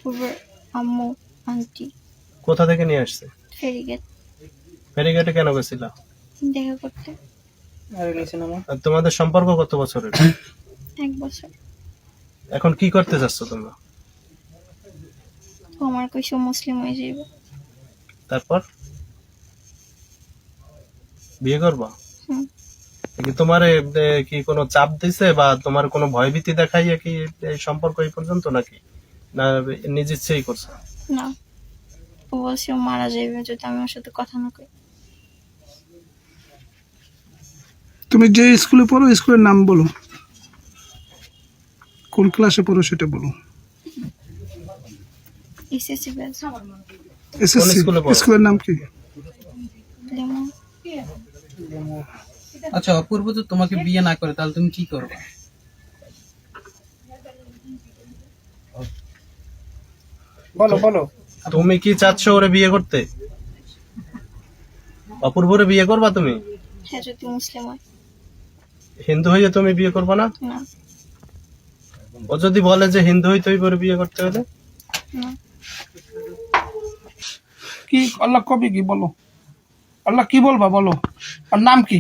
অপূর্বর আম্মু আন্টি। কোথা থেকে নিয়ে আসছে? ফেরিগেট। ফেরিঘাটে কেন গেছিল? দেখা করতে। আর তোমাদের সম্পর্ক কত বছরের? 1 বছর। এখন কি করতে চাচ্ছ তোমরা? ও আমার কইছে মুসলিম হয়ে যাইবে। তারপর বিয়ে করবা? হুম। কি তোমার কি কোনো চাপ দিছে বা তোমার কোনো ভয়ভীতি দেখাইয়া কি এই সম্পর্ক এই পর্যন্ত নাকি, না নিজ ইচ্ছেই করছো? না, ও বলছে ও মারা যাইবে যদি আমি ওর সাথে কথা না কই। তুমি যে স্কুলে পড়ো স্কুলের নাম বলো, কোন ক্লাসে পড়ো সেটা বলো। SSC batch. এসএসসি স্কুলে পড়ো? স্কুলের নাম কি? লেমন। আচ্ছা, অপূর্ব তো তোমাকে বিয়ে না করে তাহলে তুমি কি করবে? বলো বলো। তুমি কি চাচ্ছ ওরে বিয়ে করতে? অপূর্বরে বিয়ে করবা তুমি? হ্যাঁ, যদি মুসলিম হয়। হিন্দু হইয়া তুমি বিয়ে করবা না? না। ও যদি বলে যে হিন্দু হইতে হইবে বিয়ে করতে হলে? না। কি আল্লাহ কবে কি বলো, আল্লাহ কি বলবা বলো, আর নাম কি?